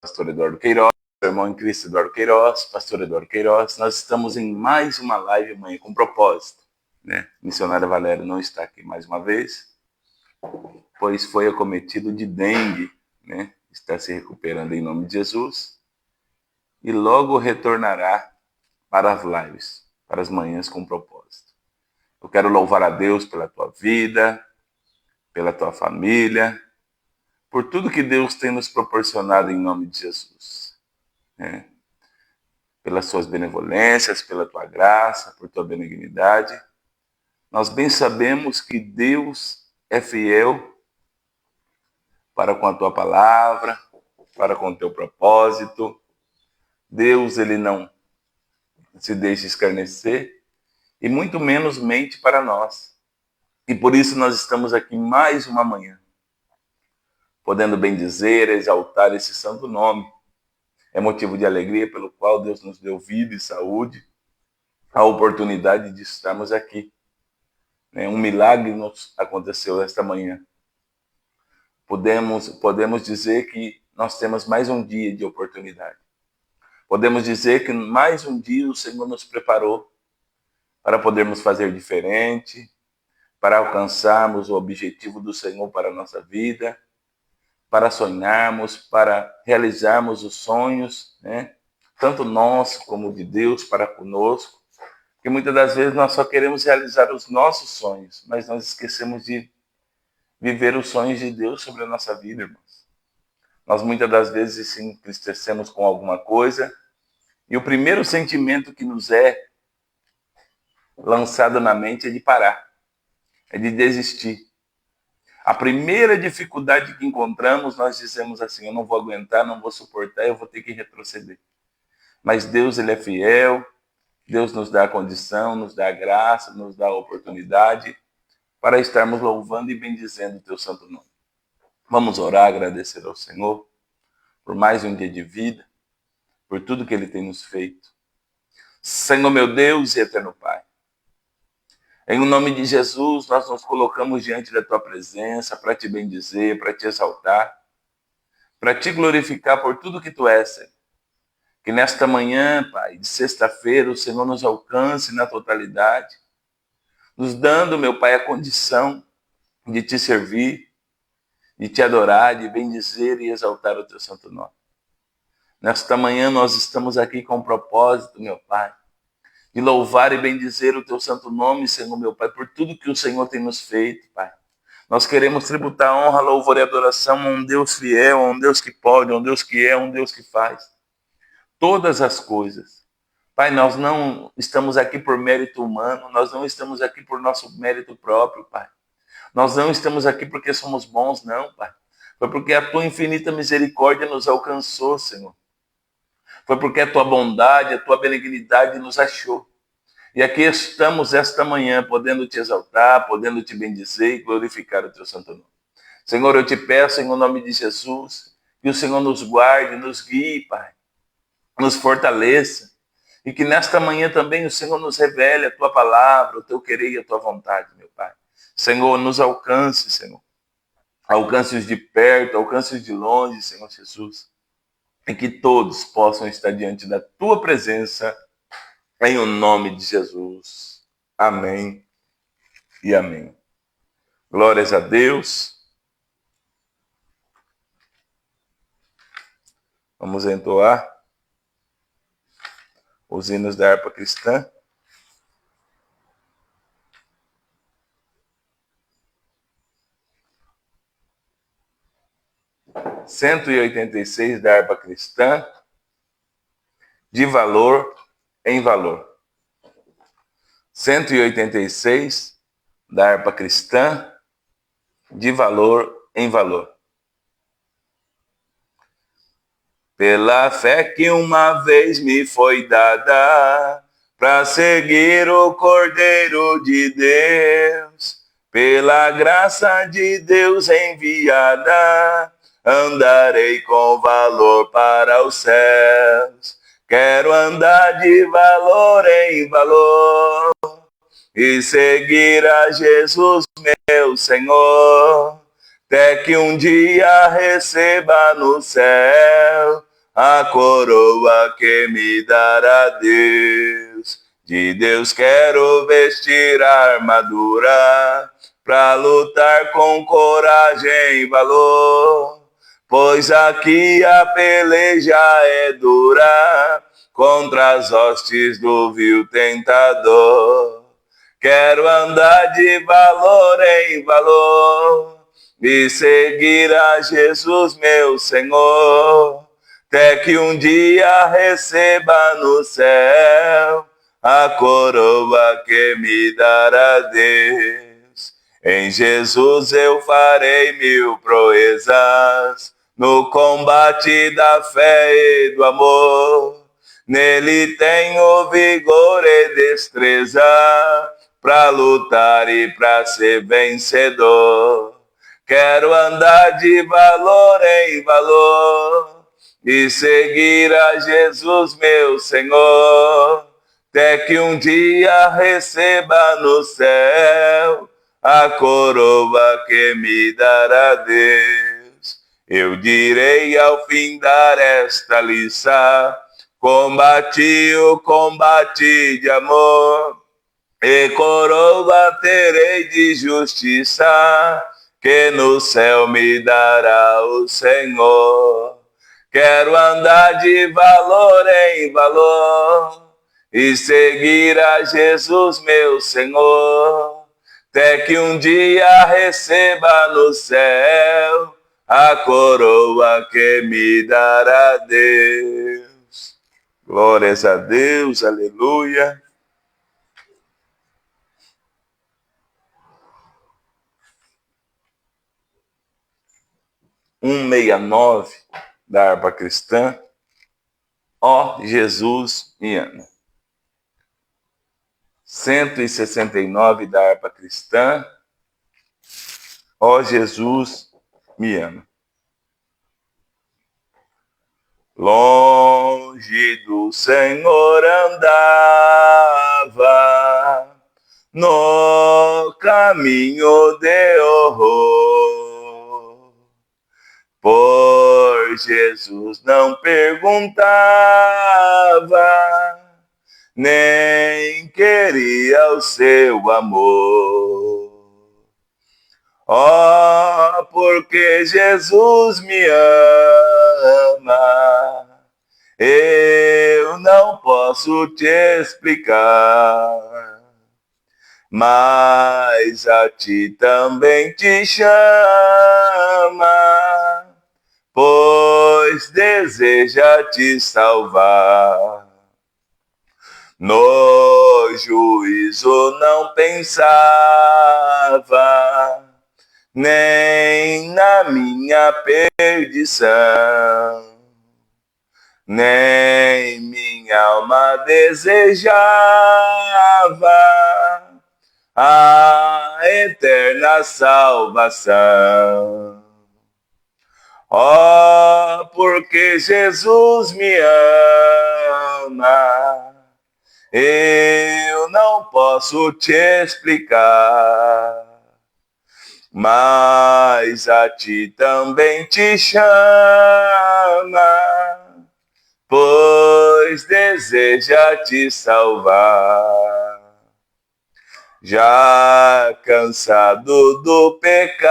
Pastor Eduardo Queiroz, irmão em Cristo Eduardo Queiroz, pastor Eduardo Queiroz. Nós estamos em mais uma live amanhã com propósito, né? Missionária Valéria não está aqui mais uma vez, pois foi acometido de dengue, né? Está se recuperando em nome de Jesus e logo retornará para as lives, para as manhãs com propósito. Eu quero louvar a Deus pela tua vida, pela tua família, por tudo que Deus tem nos proporcionado em nome de Jesus, né? Pelas suas benevolências, pela tua graça, por tua benignidade. Nós bem sabemos que Deus é fiel para com a tua palavra, para com o teu propósito. Deus, ele não se deixa escarnecer e muito menos mente para nós. E por isso nós estamos aqui mais uma manhã, podendo bendizer, exaltar esse santo nome. É motivo de alegria pelo qual Deus nos deu vida e saúde, a oportunidade de estarmos aqui. Um milagre nos aconteceu esta manhã. Podemos dizer que nós temos mais um dia de oportunidade. Podemos dizer que mais um dia o Senhor nos preparou para podermos fazer diferente, para alcançarmos o objetivo do Senhor para a nossa vida, para sonharmos, para realizarmos os sonhos, né? Tanto nosso como de Deus para conosco, porque muitas das vezes nós só queremos realizar os nossos sonhos, mas nós esquecemos de viver os sonhos de Deus sobre a nossa vida, irmãos. Nós muitas das vezes se entristecemos com alguma coisa, e o primeiro sentimento que nos é lançado na mente é de parar, é de desistir. A primeira dificuldade que encontramos, nós dizemos assim: eu não vou aguentar, não vou suportar, eu vou ter que retroceder. Mas Deus, ele é fiel, Deus nos dá a condição, nos dá a graça, nos dá a oportunidade para estarmos louvando e bendizendo o teu santo nome. Vamos orar, agradecer ao Senhor por mais um dia de vida, por tudo que ele tem nos feito. Senhor, meu Deus e eterno Pai, em nome de Jesus, nós nos colocamos diante da tua presença para te bendizer, para te exaltar, para te glorificar por tudo que tu és, Senhor. Que nesta manhã, Pai, de sexta-feira, o Senhor nos alcance na totalidade, nos dando, meu Pai, a condição de te servir, de te adorar, de bendizer e exaltar o teu santo nome. Nesta manhã nós estamos aqui com um propósito, meu Pai, de louvar e bendizer o teu santo nome, Senhor, meu Pai, por tudo que o Senhor tem nos feito, Pai. Nós queremos tributar honra, louvor e adoração a um Deus fiel, a um Deus que pode, a um Deus que é, a um Deus que faz todas as coisas. Pai, nós não estamos aqui por mérito humano, nós não estamos aqui por nosso mérito próprio, Pai. Nós não estamos aqui porque somos bons, não, Pai. Foi porque a tua infinita misericórdia nos alcançou, Senhor. Foi porque a tua bondade, a tua benignidade nos achou. E aqui estamos esta manhã, podendo te exaltar, podendo te bendizer e glorificar o teu santo nome. Senhor, eu te peço em nome de Jesus, que o Senhor nos guarde, nos guie, Pai, nos fortaleça. E que nesta manhã também o Senhor nos revele a tua palavra, o teu querer e a tua vontade, meu Pai. Senhor, nos alcance, Senhor. Alcance-os de perto, alcance-os de longe, Senhor Jesus. E que todos possam estar diante da tua presença, em o nome de Jesus. Amém e amém. Glórias a Deus. Vamos entoar os hinos da harpa cristã. Cento e 86 da harpa cristã, de valor em valor. 186 da harpa cristã, de valor em valor. Pela fé que uma vez me foi dada, para seguir o Cordeiro de Deus, pela graça de Deus enviada, andarei com valor para os céus. Quero andar de valor em valor e seguir a Jesus, meu Senhor, até que um dia receba no céu a coroa que me dará Deus. De Deus quero vestir a armadura, pra lutar com coragem e valor. Pois aqui a peleja é dura, contra as hostes do vil tentador. Quero andar de valor em valor e seguir a Jesus, meu Senhor, até que um dia receba no céu a coroa que me dará Deus. Em Jesus eu farei mil proezas, no combate da fé e do amor. Nele tenho vigor e destreza, pra lutar e pra ser vencedor. Quero andar de valor em valor e seguir a Jesus, meu Senhor, até que um dia receba no céu a coroa que me dará Deus. Eu direi ao findar esta liça, combati o combate de amor, e coroa terei de justiça, que no céu me dará o Senhor. Quero andar de valor em valor e seguir a Jesus, meu Senhor, até que um dia receba no céu a coroa que me dará Deus. Glórias a Deus, aleluia. 169 da harpa cristã. Ó Jesus, me ama. 169 da harpa cristã. Ó Jesus, me ama. Longe do Senhor andava, no caminho de horror. Por Jesus não perguntava, nem queria o seu amor. Oh, porque Jesus me ama, eu não posso te explicar, mas a ti também te chama, pois deseja te salvar. No juízo não pensava, nem na minha perdição, nem minha alma desejava a eterna salvação. Oh, porque Jesus me ama, eu não posso te explicar, mas a ti também te chama, pois deseja te salvar. Já cansado do pecado,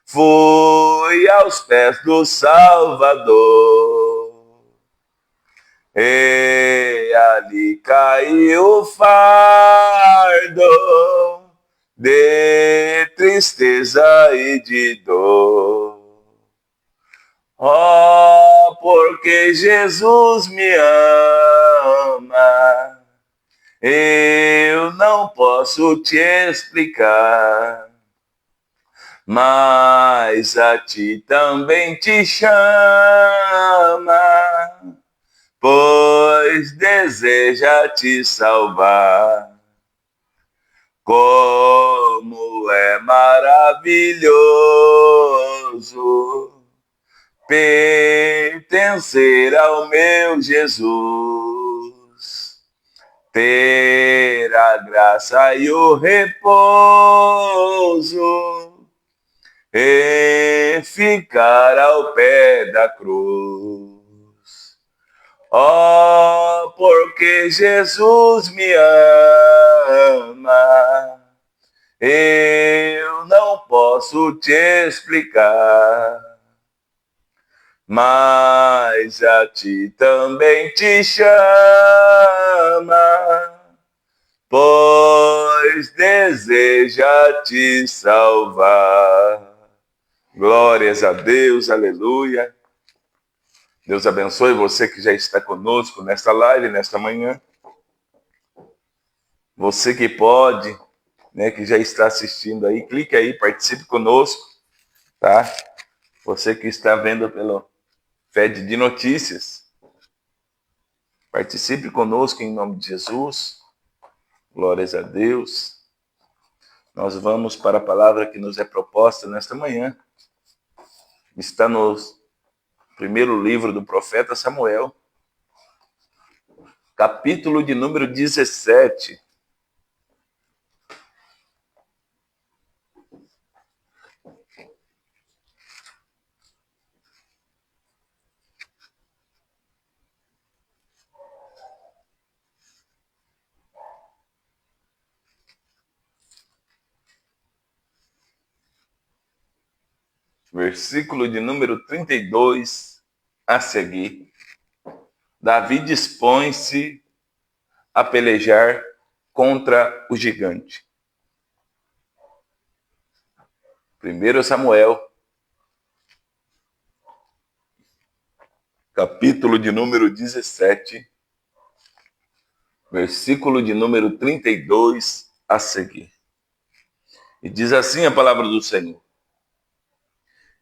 fui aos pés do Salvador, e ali caiu o fardo de tristeza e de dor. Oh, porque Jesus me ama, eu não posso te explicar, mas a ti também te chama, pois deseja te salvar. Como é maravilhoso pertencer ao meu Jesus, ter a graça e o repouso e ficar ao pé da cruz. Oh, porque Jesus me ama, eu não posso te explicar, mas a ti também te chama, pois deseja te salvar. Glórias a Deus, aleluia. Deus abençoe você que já está conosco nesta live, nesta manhã. Você que pode, né, que já está assistindo aí, clique aí, participe conosco, tá? Você que está vendo pelo Fed de Notícias, participe conosco em nome de Jesus. Glórias a Deus. Nós vamos para a palavra que nos é proposta nesta manhã. Está no primeiro livro do profeta Samuel, capítulo de número 17. Versículo de número 32 a seguir. Davi dispõe-se a pelejar contra o gigante. 1 Samuel, capítulo de número 17, versículo de número 32 a seguir. E diz assim a palavra do Senhor.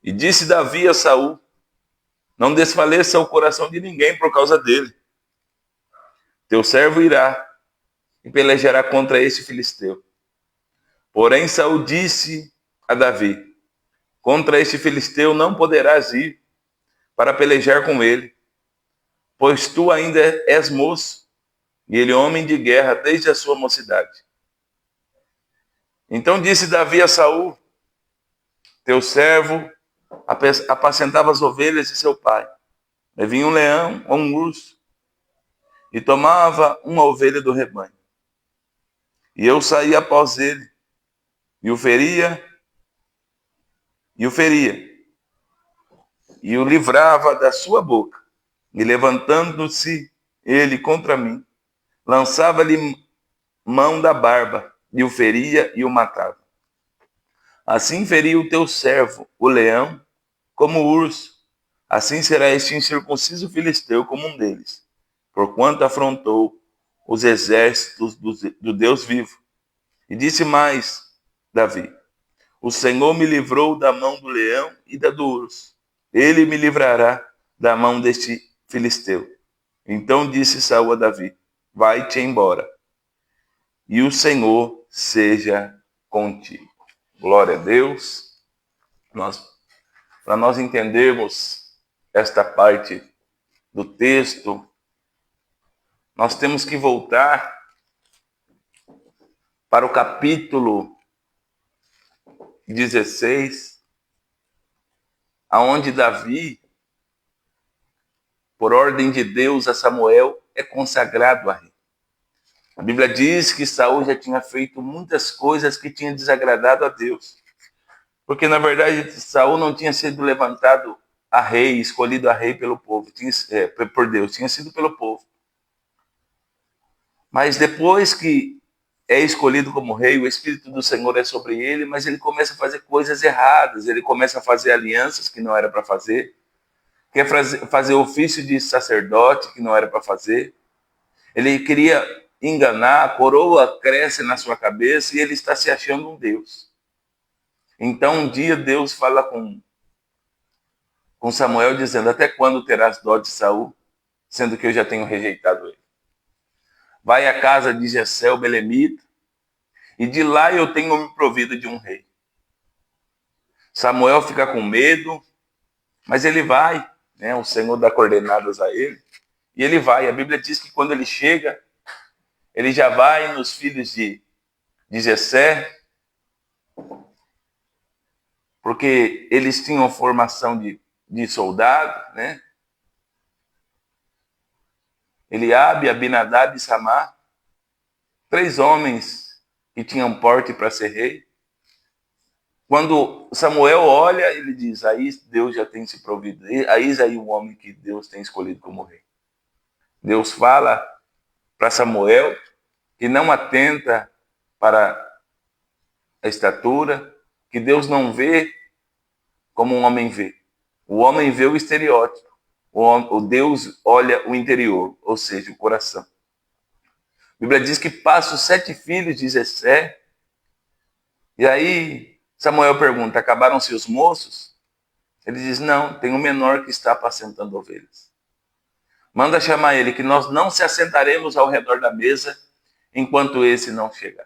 E disse Davi a Saul: não desfaleça o coração de ninguém por causa dele. Teu servo irá e pelejará contra este filisteu. Porém Saul disse a Davi: contra este filisteu não poderás ir para pelejar com ele, pois tu ainda és moço, e ele homem de guerra desde a sua mocidade. Então disse Davi a Saul: teu servo apacentava as ovelhas de seu pai. E vinha um leão ou um urso e tomava uma ovelha do rebanho. E eu saía após ele e o feria, e o livrava da sua boca. E levantando-se ele contra mim, lançava-lhe mão da barba, e o feria e o matava. Assim feria o teu servo, o leão, como o urso. Assim será este incircunciso filisteu como um deles, porquanto afrontou os exércitos do Deus vivo. E disse mais Davi: o Senhor me livrou da mão do leão e da do urso. Ele me livrará da mão deste filisteu. Então disse Saul a Davi: vai-te embora, e o Senhor seja contigo. Glória a Deus. Para nós entendermos esta parte do texto, nós temos que voltar para o capítulo 16, aonde Davi, por ordem de Deus a Samuel, é consagrado a rei. A Bíblia diz que Saul já tinha feito muitas coisas que tinham desagradado a Deus. Porque, na verdade, Saul não tinha sido levantado a rei, escolhido a rei pelo povo, por Deus, tinha sido pelo povo. Mas depois que é escolhido como rei, o Espírito do Senhor é sobre ele, mas ele começa a fazer coisas erradas, ele começa a fazer alianças que não era para fazer, quer fazer ofício de sacerdote que não era para fazer. Ele queria enganar, a coroa cresce na sua cabeça e ele está se achando um Deus. Então um dia Deus fala com Samuel dizendo: até quando terás dó de Saul, sendo que eu já tenho rejeitado ele? Vai à casa de Jessé o belemita, e de lá eu tenho me provido de um rei. Samuel fica com medo, mas ele vai, né? O Senhor dá coordenadas a ele, e ele vai. A Bíblia diz que quando ele chega, ele já vai nos filhos de Jessé, porque eles tinham formação de soldado, né? Eliabe, Abinadab e Samar, 3 homens que tinham porte para ser rei. Quando Samuel olha, ele diz, aí Deus já tem se provido, aí o homem que Deus tem escolhido como rei. Deus fala para Samuel que não atenta para a estatura, que Deus não vê como um homem vê. O homem vê o estereótipo, o Deus olha o interior, ou seja, o coração. A Bíblia diz que passa os 7 filhos de Jessé, e aí Samuel pergunta, acabaram-se os moços? Ele diz, não, tem um menor que está apacentando ovelhas. Manda chamar ele, que nós não se assentaremos ao redor da mesa enquanto esse não chegar.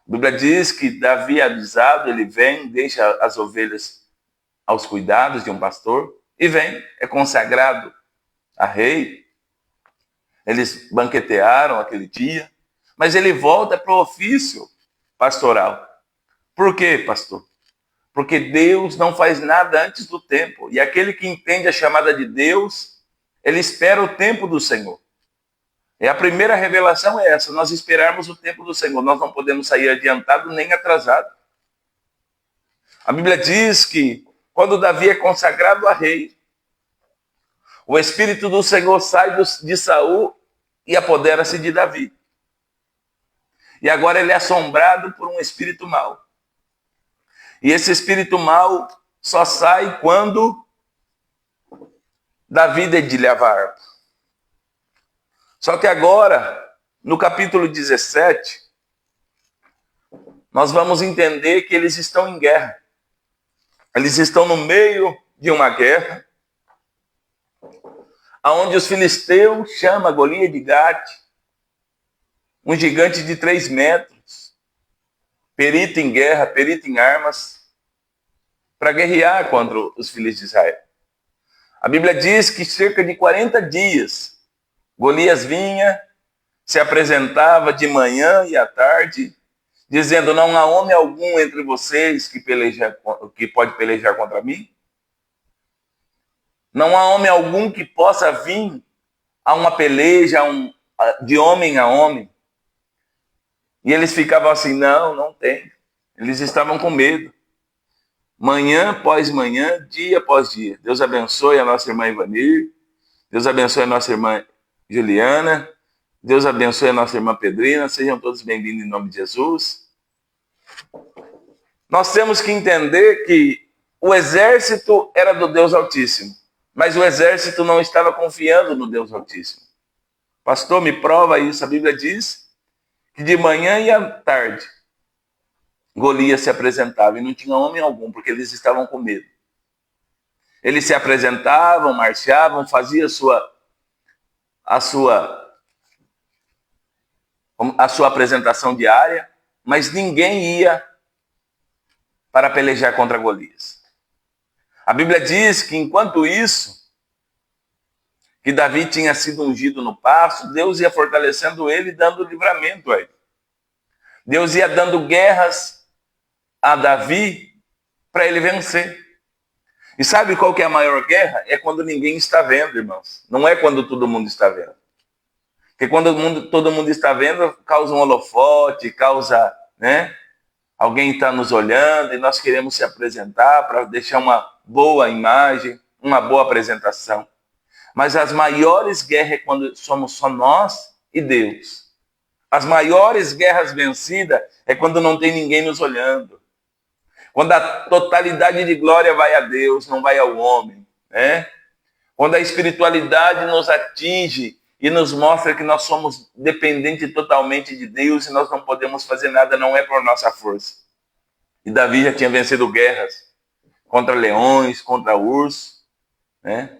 A Bíblia diz que Davi, avisado, ele vem, deixa as ovelhas aos cuidados de um pastor, e vem, é consagrado a rei. Eles banquetearam aquele dia, mas ele volta para o ofício pastoral. Por quê, pastor? Porque Deus não faz nada antes do tempo. E aquele que entende a chamada de Deus, ele espera o tempo do Senhor. E a primeira revelação é essa, nós esperarmos o tempo do Senhor. Nós não podemos sair adiantado nem atrasado. A Bíblia diz que quando Davi é consagrado a rei, o Espírito do Senhor sai de Saul e apodera-se de Davi. E agora ele é assombrado por um espírito mau. E esse espírito mau só sai quando Davi dedilhava a harpa. Só que agora, no capítulo 17, nós vamos entender que eles estão em guerra. Eles estão no meio de uma guerra, onde os filisteus chamam Golias de Gate, um gigante de 3 metros, perito em guerra, perito em armas, para guerrear contra os filhos de Israel. A Bíblia diz que cerca de 40 dias, Golias vinha, se apresentava de manhã e à tarde, dizendo, não há homem algum entre vocês que pode pelejar contra mim? Não há homem algum que possa vir a uma peleja de homem a homem? E eles ficavam assim, não tem. Eles estavam com medo. Manhã após manhã, dia após dia. Deus abençoe a nossa irmã Ivanir. Deus abençoe a nossa irmã Juliana. Deus abençoe a nossa irmã Pedrina. Sejam todos bem-vindos em nome de Jesus. Nós temos que entender que o exército era do Deus Altíssimo, mas o exército não estava confiando no Deus Altíssimo. Pastor, me prova isso. A Bíblia diz que de manhã e à tarde Golias se apresentava e não tinha homem algum, porque eles estavam com medo. Eles se apresentavam, marchavam, faziam a sua apresentação diária, mas ninguém ia para pelejar contra Golias. A Bíblia diz que enquanto isso, que Davi tinha sido ungido no pasto, Deus ia fortalecendo ele e dando livramento a ele. Deus ia dando guerras a Davi para ele vencer. E sabe qual que é a maior guerra? É quando ninguém está vendo, irmãos. Não é quando todo mundo está vendo. Porque quando todo mundo está vendo, causa um holofote, causa, né? Alguém está nos olhando e nós queremos se apresentar para deixar uma boa imagem, uma boa apresentação. Mas as maiores guerras é quando somos só nós e Deus. As maiores guerras vencidas é quando não tem ninguém nos olhando. Quando a totalidade de glória vai a Deus, não vai ao homem, né? Quando a espiritualidade nos atinge e nos mostra que nós somos dependentes totalmente de Deus e nós não podemos fazer nada, não é por nossa força. E Davi já tinha vencido guerras contra leões, contra ursos, né?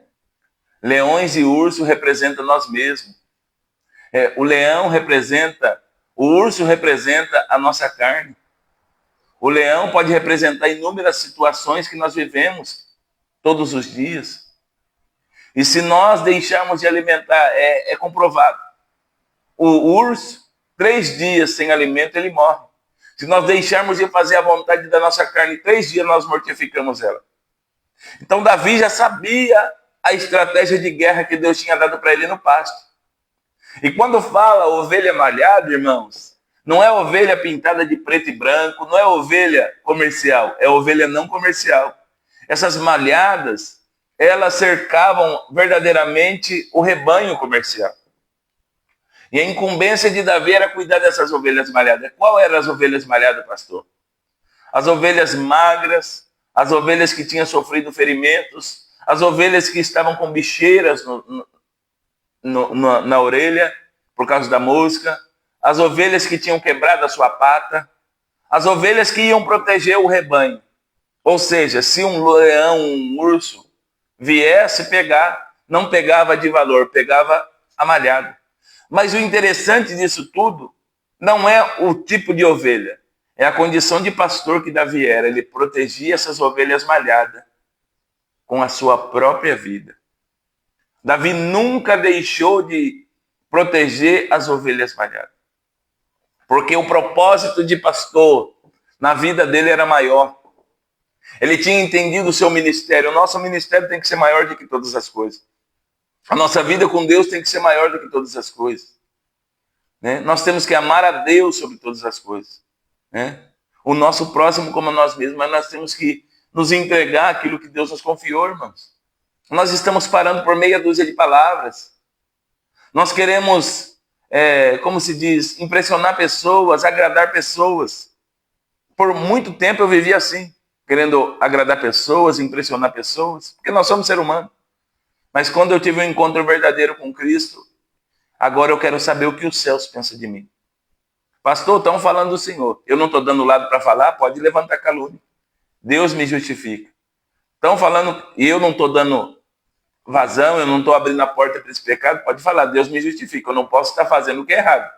Leões e urso representam nós mesmos. O leão representa, o urso representa a nossa carne. O leão pode representar inúmeras situações que nós vivemos todos os dias. E se nós deixarmos de alimentar, é comprovado. O urso, 3 dias sem alimento, ele morre. Se nós deixarmos de fazer a vontade da nossa carne 3 dias, nós mortificamos ela. Então Davi já sabia a estratégia de guerra que Deus tinha dado para ele no pasto. E quando fala ovelha malhada, irmãos, não é ovelha pintada de preto e branco, não é ovelha comercial, é ovelha não comercial. Essas malhadas, elas cercavam verdadeiramente o rebanho comercial. E a incumbência de Davi era cuidar dessas ovelhas malhadas. Qual eram as ovelhas malhadas, pastor? As ovelhas magras, as ovelhas que tinham sofrido ferimentos, as ovelhas que estavam com bicheiras na orelha por causa da mosca, as ovelhas que tinham quebrado a sua pata, as ovelhas que iam proteger o rebanho. Ou seja, se um leão, um urso viesse pegar, não pegava de valor, pegava a malhada. Mas o interessante disso tudo não é o tipo de ovelha, é a condição de pastor que Davi era. Ele protegia essas ovelhas malhadas com a sua própria vida. Davi nunca deixou de proteger as ovelhas malhadas, porque o propósito de pastor na vida dele era maior. Ele tinha entendido o seu ministério. O nosso ministério tem que ser maior do que todas as coisas. A nossa vida com Deus tem que ser maior do que todas as coisas. Né? Nós temos que amar a Deus sobre todas as coisas. Né? O nosso próximo como nós mesmos, mas nós temos que nos entregar aquilo que Deus nos confiou, irmãos. Nós estamos parando por meia dúzia de palavras. Nós queremos, como se diz, impressionar pessoas, agradar pessoas. Por muito tempo eu vivi assim, querendo agradar pessoas, impressionar pessoas, porque nós somos seres humanos. Mas quando eu tive um encontro verdadeiro com Cristo, agora eu quero saber o que os céus pensam de mim. Pastor, estão falando do Senhor. Eu não estou dando lado para falar, pode levantar calúnia. Deus me justifica. Estão falando, e eu não estou dando vazão, eu não estou abrindo a porta para esse pecado, pode falar, Deus me justifica. Eu não posso estar fazendo o que é errado,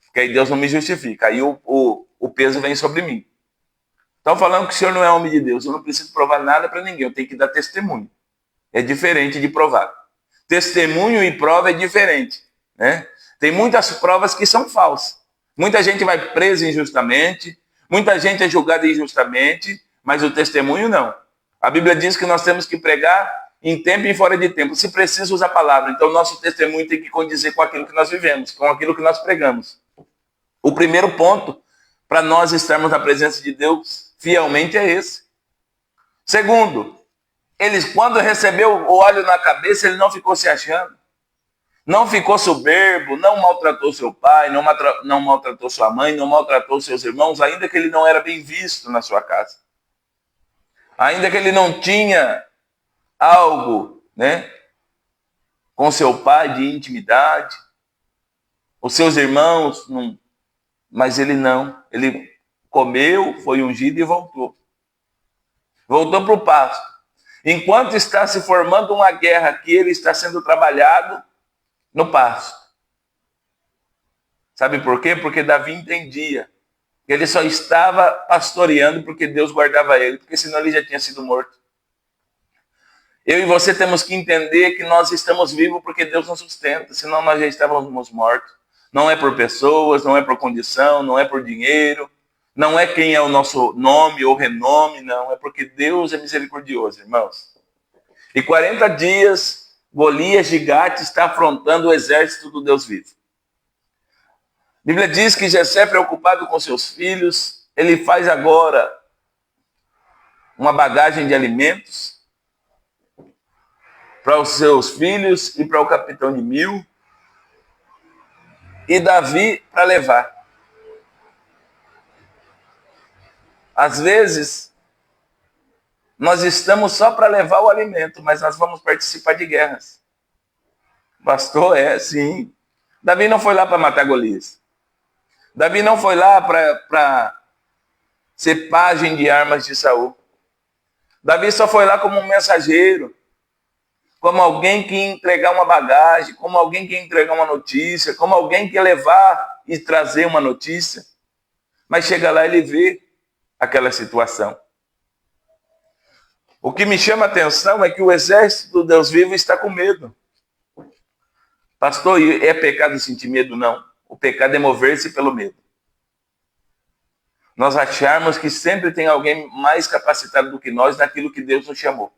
porque aí Deus não me justifica. Aí o peso vem sobre mim. Estão falando que o Senhor não é homem de Deus. Eu não preciso provar nada para ninguém, eu tenho que dar testemunho. É diferente de provar. Testemunho e prova é diferente. Né? Tem muitas provas que são falsas. Muita gente vai presa injustamente, muita gente é julgada injustamente, mas o testemunho não. A Bíblia diz que nós temos que pregar em tempo e fora de tempo. Se precisa, usa a palavra. Então, nosso testemunho tem que condizer com aquilo que nós vivemos, com aquilo que nós pregamos. O primeiro ponto para nós estarmos na presença de Deus fielmente é esse. Segundo, ele, quando recebeu o óleo na cabeça, ele não ficou se achando. Não ficou soberbo, não maltratou seu pai, não maltratou sua mãe, não maltratou seus irmãos, ainda que ele não era bem visto na sua casa. Ainda que ele não tinha algo, né, com seu pai de intimidade, os seus irmãos, não, mas ele não. Ele comeu, foi ungido e voltou. Voltou para o pasto. Enquanto está se formando uma guerra aqui, ele está sendo trabalhado no pasto. Sabe por quê? Porque Davi entendia que ele só estava pastoreando porque Deus guardava ele, porque senão ele já tinha sido morto. Eu e você temos que entender que nós estamos vivos porque Deus nos sustenta, senão nós já estávamos mortos. Não é por pessoas, não é por condição, não é por dinheiro, não é quem é o nosso nome ou renome, não. É porque Deus é misericordioso, irmãos. E 40 dias... Golias de Gate está afrontando o exército do Deus vivo. A Bíblia diz que Jessé, preocupado com seus filhos, ele faz agora uma bagagem de alimentos para os seus filhos e para o capitão de 1000 e Davi para levar. Às vezes, nós estamos só para levar o alimento, mas nós vamos participar de guerras. Pastor, sim. Davi não foi lá para matar Golias. Davi não foi lá para ser pajem de armas de Saul. Davi só foi lá como um mensageiro, como alguém que ia entregar uma bagagem, como alguém que ia entregar uma notícia, como alguém que ia levar e trazer uma notícia. Mas chega lá e ele vê aquela situação. O que me chama a atenção é que o exército do Deus vivo está com medo. Pastor, é pecado sentir medo? Não. O pecado é mover-se pelo medo. Nós acharmos que sempre tem alguém mais capacitado do que nós naquilo que Deus nos chamou.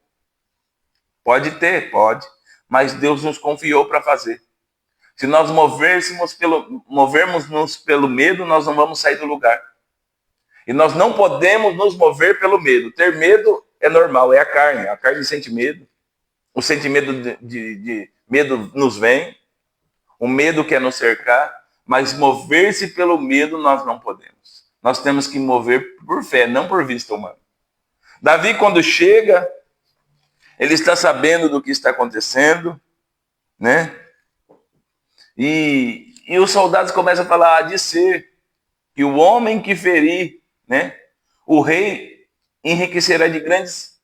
Pode ter, pode, mas Deus nos confiou para fazer. Se nós movermos-nos pelo medo, nós não vamos sair do lugar. E nós não podemos nos mover pelo medo. Ter medo é normal, é a carne. A carne sente medo. O sentimento de medo nos vem. O medo quer nos cercar. Mas mover-se pelo medo nós não podemos. Nós temos que mover por fé, não por vista humana. Davi, quando chega, ele está sabendo do que está acontecendo, né? E os soldados começam a falar, de ser que o homem que ferir, né, o rei enriquecerá de grandes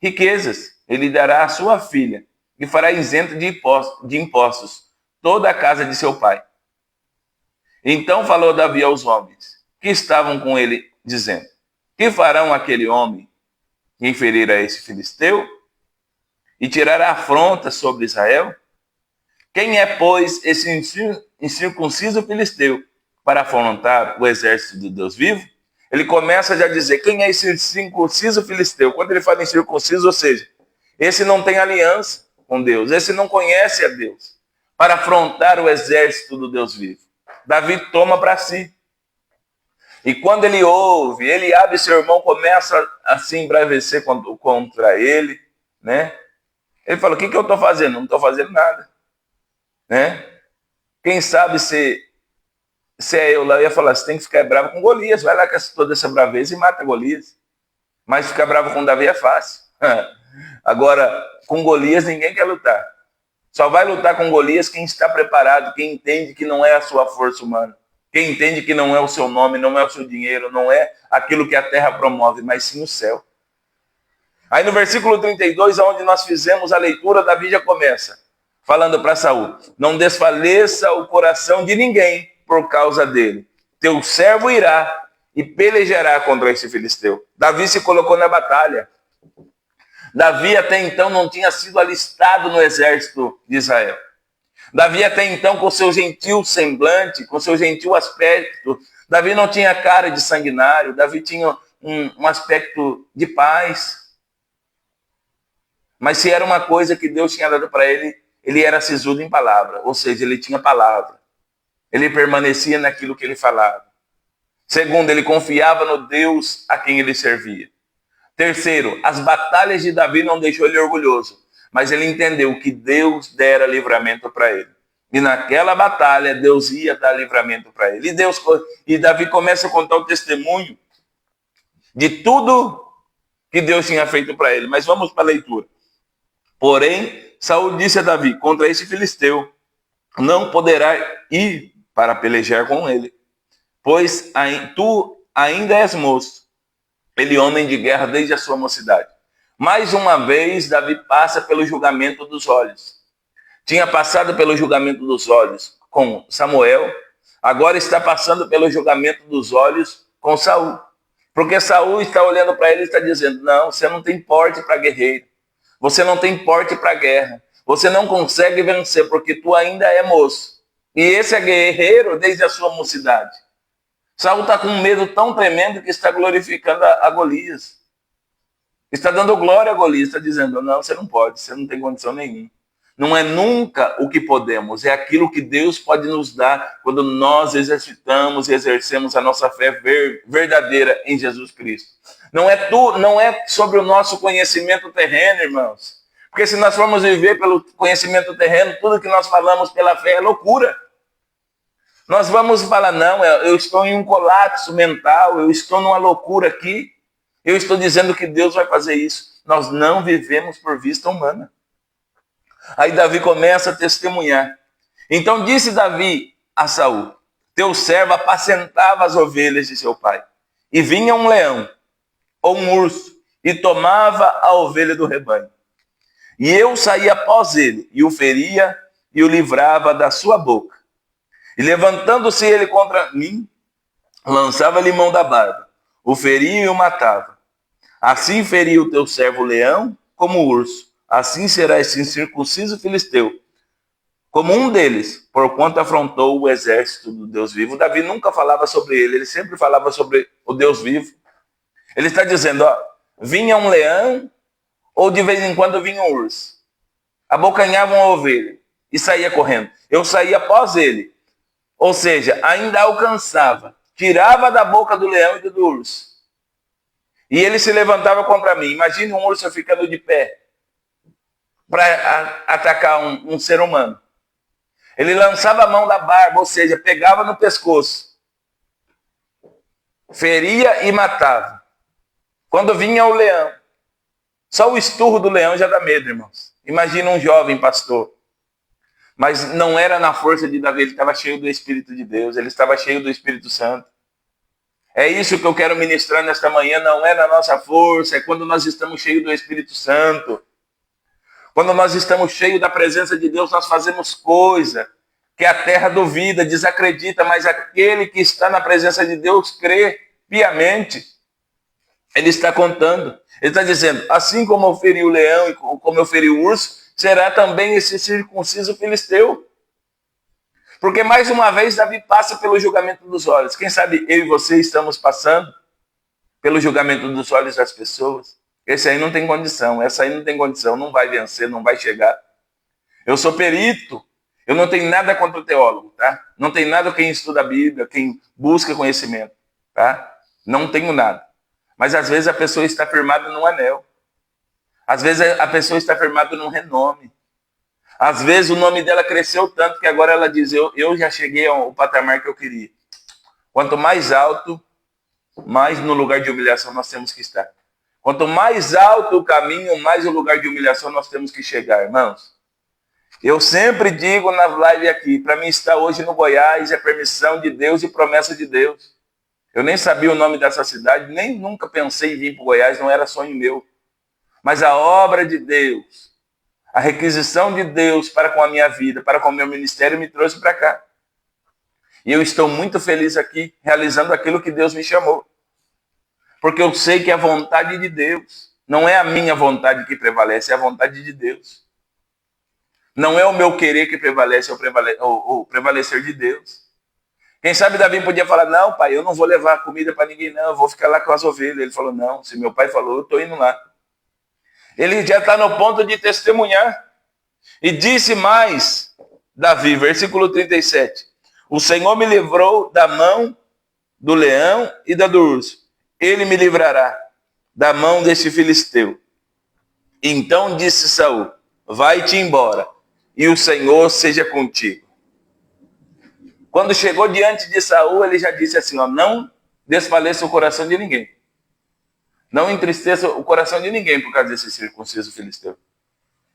riquezas. Ele dará a sua filha e fará isenta de impostos toda a casa de seu pai. Então falou Davi aos homens que estavam com ele, dizendo, que farão aquele homem que ferir a esse filisteu e tirar a afronta sobre Israel? Quem é, pois, esse incircunciso filisteu para afrontar o exército de Deus vivo? Ele começa já a dizer, quem é esse incircunciso filisteu? Quando ele fala incircunciso, ou seja, esse não tem aliança com Deus, esse não conhece a Deus, para afrontar o exército do Deus vivo. Davi toma para si. E quando ele ouve, Eliabe, seu irmão, começa a se embravecer contra ele, né? Ele fala, o que eu estou fazendo? Não estou fazendo nada. Né? Quem sabe se é eu lá, eu ia falar, você tem que ficar bravo com Golias, vai lá com toda essa braveza e mata Golias. Mas ficar bravo com Davi é fácil. Agora, com Golias ninguém quer lutar. Só vai lutar com Golias quem está preparado, quem entende que não é a sua força humana, quem entende que não é o seu nome, não é o seu dinheiro, não é aquilo que a terra promove, mas sim o céu. Aí no versículo 32, onde nós fizemos a leitura, Davi já começa falando para Saul, não desfaleça o coração de ninguém por causa dele. Teu servo irá e pelejará contra esse filisteu. Davi se colocou na batalha. Davi até então não tinha sido alistado no exército de Israel. Davi até então com seu gentil semblante, com seu gentil aspecto. Davi não tinha cara de sanguinário. Davi tinha um aspecto de paz. Mas se era uma coisa que Deus tinha dado para ele, ele era sisudo em palavra, ou seja, ele tinha palavra. Ele permanecia naquilo que ele falava. Segundo, ele confiava no Deus a quem ele servia. Terceiro, as batalhas de Davi não deixou ele orgulhoso, mas ele entendeu que Deus dera livramento para ele. E naquela batalha, Deus ia dar livramento para ele. E Davi começa a contar o testemunho de tudo que Deus tinha feito para ele. Mas vamos para a leitura. Porém, Saul disse a Davi, contra esse filisteu, não poderá ir para pelejar com ele, pois tu ainda és moço, ele homem de guerra desde a sua mocidade. Mais uma vez, Davi passa pelo julgamento dos olhos. Tinha passado pelo julgamento dos olhos com Samuel, agora está passando pelo julgamento dos olhos com Saul. Porque Saul está olhando para ele e está dizendo, não, você não tem porte para guerreiro. Você não tem porte para guerra. Você não consegue vencer porque tu ainda é moço. E esse é guerreiro desde a sua mocidade. Saul está com um medo tão tremendo que está glorificando a Golias. Está dando glória a Golias. Está dizendo, não, você não pode, você não tem condição nenhuma. Não é nunca o que podemos, é aquilo que Deus pode nos dar quando nós exercitamos e exercemos a nossa fé verdadeira em Jesus Cristo. Não é sobre o nosso conhecimento terreno, irmãos. Porque se nós formos viver pelo conhecimento terreno, tudo que nós falamos pela fé é loucura. Nós vamos falar, não, eu estou em um colapso mental, eu estou numa loucura aqui, eu estou dizendo que Deus vai fazer isso. Nós não vivemos por vista humana. Aí Davi começa a testemunhar. Então disse Davi a Saul, teu servo apacentava as ovelhas de seu pai, e vinha um leão, ou um urso, e tomava a ovelha do rebanho. E eu saía após ele, e o feria, e o livrava da sua boca. E levantando-se ele contra mim, lançava-lhe mão da barba, o feria e o matava. Assim feria o teu servo leão como o urso. Assim será esse incircunciso filisteu, como um deles, porquanto afrontou o exército do Deus vivo. Davi nunca falava sobre ele sempre falava sobre o Deus vivo. Ele está dizendo, ó, vinha um leão ou de vez em quando vinha um urso. Abocanhava uma ovelha e saía correndo. Eu saía após ele. Ou seja, ainda alcançava. Tirava da boca do leão e do urso. E ele se levantava contra mim. Imagine um urso ficando de pé para atacar um ser humano. Ele lançava a mão da barba, ou seja, pegava no pescoço. Feria e matava. Quando vinha o leão, só o esturro do leão já dá medo, irmãos. Imagina um jovem pastor. Mas não era na força de Davi, ele estava cheio do Espírito de Deus, ele estava cheio do Espírito Santo. É isso que eu quero ministrar nesta manhã, não é na nossa força, é quando nós estamos cheios do Espírito Santo. Quando nós estamos cheios da presença de Deus, nós fazemos coisa que a terra duvida, desacredita, mas aquele que está na presença de Deus crê piamente. Ele está contando. Ele está dizendo, assim como eu feri o leão e como eu feri o urso, será também esse circunciso filisteu. Porque mais uma vez Davi passa pelo julgamento dos olhos. Quem sabe eu e você estamos passando pelo julgamento dos olhos das pessoas. Esse aí não tem condição, essa aí não tem condição, não vai vencer, não vai chegar. Eu sou perito, eu não tenho nada contra o teólogo, tá? Não tenho nada quem estuda a Bíblia, quem busca conhecimento, tá? Não tenho nada. Mas às vezes a pessoa está firmada num anel. Às vezes a pessoa está firmada num renome. Às vezes o nome dela cresceu tanto que agora ela diz, eu já cheguei ao patamar que eu queria. Quanto mais alto, mais no lugar de humilhação nós temos que estar. Quanto mais alto o caminho, mais o lugar de humilhação nós temos que chegar, irmãos. Eu sempre digo na live aqui, para mim estar hoje no Goiás é permissão de Deus e promessa de Deus. Eu nem sabia o nome dessa cidade, nem nunca pensei em vir para o Goiás, não era sonho meu. Mas a obra de Deus, a requisição de Deus para com a minha vida, para com o meu ministério, me trouxe para cá. E eu estou muito feliz aqui, realizando aquilo que Deus me chamou. Porque eu sei que é a vontade de Deus. Não é a minha vontade que prevalece, é a vontade de Deus. Não é o meu querer que prevalece, é o prevalecer de Deus. Quem sabe Davi podia falar, não, pai, eu não vou levar comida para ninguém, não, eu vou ficar lá com as ovelhas. Ele falou, não, se meu pai falou, eu estou indo lá. Ele já está no ponto de testemunhar. E disse mais, Davi, versículo 37, o Senhor me livrou da mão do leão e da do urso. Ele me livrará da mão deste filisteu. Então disse Saul, vai-te embora, e o Senhor seja contigo. Quando chegou diante de Saul, ele já disse assim, ó, não desfaleça o coração de ninguém. Não entristeça o coração de ninguém por causa desse circunciso filisteu.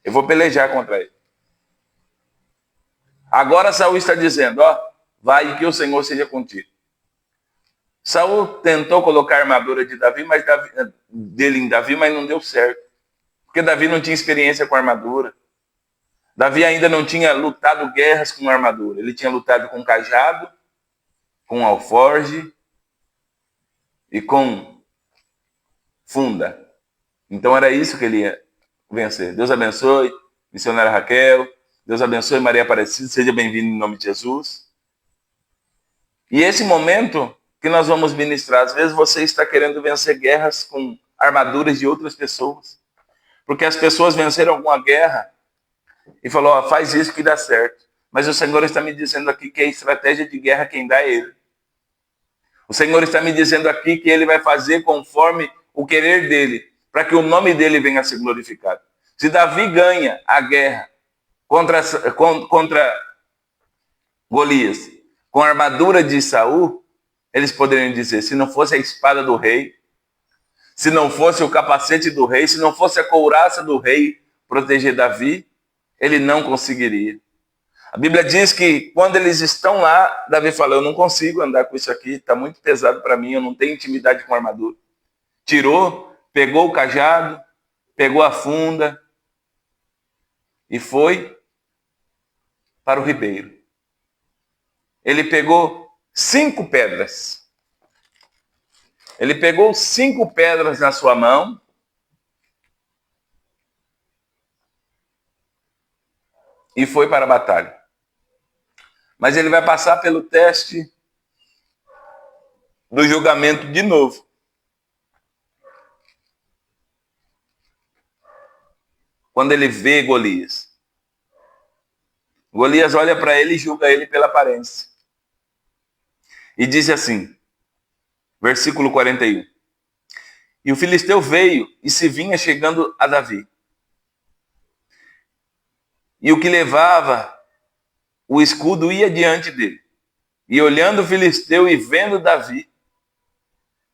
Eu vou pelejar contra ele. Agora Saul está dizendo, ó, vai que o Senhor seja contigo. Saul tentou colocar a armadura de Davi, dele em Davi, mas não deu certo. Porque Davi não tinha experiência com armadura. Davi ainda não tinha lutado guerras com armadura. Ele tinha lutado com cajado, com alforge e com funda. Então era isso que ele ia vencer. Deus abençoe, missionária Raquel. Deus abençoe, Maria Aparecida. Seja bem-vindo em nome de Jesus. E esse momento que nós vamos ministrar, às vezes você está querendo vencer guerras com armaduras de outras pessoas. Porque as pessoas venceram alguma guerra e falou, ó, faz isso que dá certo. Mas o Senhor está me dizendo aqui que a estratégia de guerra quem dá é Ele. O Senhor está me dizendo aqui que Ele vai fazer conforme o querer dEle, para que o nome dEle venha a ser glorificado. Se Davi ganha a guerra contra Golias com a armadura de Saul, eles poderiam dizer, se não fosse a espada do rei, se não fosse o capacete do rei, se não fosse a couraça do rei proteger Davi, ele não conseguiria. A Bíblia diz que quando eles estão lá, Davi fala, eu não consigo andar com isso aqui, está muito pesado para mim, eu não tenho intimidade com a armadura. Tirou, pegou o cajado, pegou a funda e foi para o ribeiro. Ele pegou 5 pedras. Ele pegou 5 pedras na sua mão e foi para a batalha. Mas ele vai passar pelo teste do julgamento de novo. Quando ele vê Golias. Golias olha para ele e julga ele pela aparência. E diz assim, versículo 41. E o filisteu veio e se vinha chegando a Davi. E o que levava o escudo ia diante dele. E olhando o filisteu e vendo Davi,